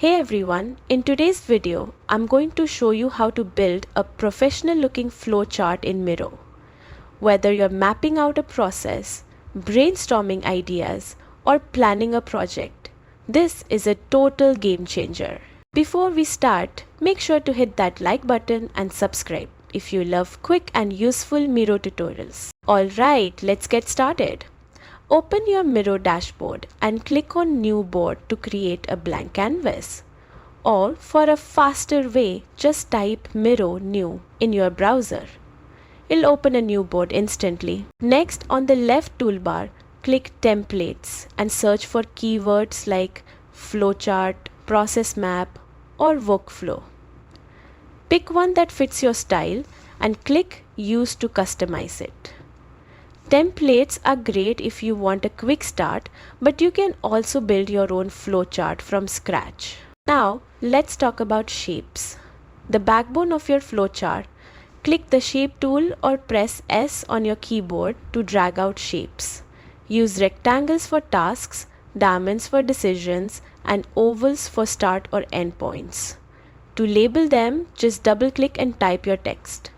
Hey everyone, in today's video, I'm going to show you how to build a professional looking flowchart in Miro. Whether you're mapping out a process, brainstorming ideas, or planning a project, this is a total game changer. Before we start, make sure to hit that like button and subscribe if you love quick and useful Miro tutorials. Alright, let's get started. Open your Miro dashboard and click on New Board to create a blank canvas. Or for a faster way, just type Miro New in your browser. It'll open a new board instantly. Next, on the left toolbar, click Templates and search for keywords like flowchart, process map, or workflow. Pick one that fits your style and click Use to customize it. Templates are great if you want a quick start, but you can also build your own flowchart from scratch. Now, let's talk about shapes. The backbone of your flowchart, click the Shape tool or press S on your keyboard to drag out shapes. Use rectangles for tasks, diamonds for decisions, and ovals for start or end points. To label them, just double-click and type your text.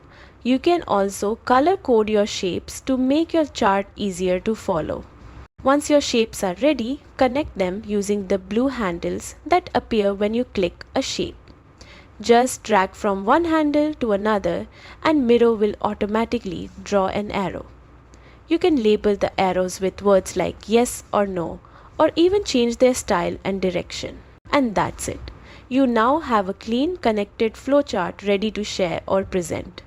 You can also color code your shapes to make your chart easier to follow. Once your shapes are ready, connect them using the blue handles that appear when you click a shape. Just drag from one handle to another and Miro will automatically draw an arrow. You can label the arrows with words like yes or no, or even change their style and direction. And that's it. You now have a clean, connected flowchart ready to share or present.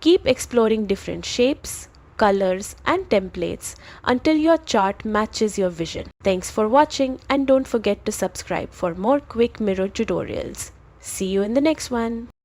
Keep exploring different shapes, colors, and templates until your chart matches your vision. Thanks for watching and don't forget to subscribe for more quick Miro tutorials. See you in the next one.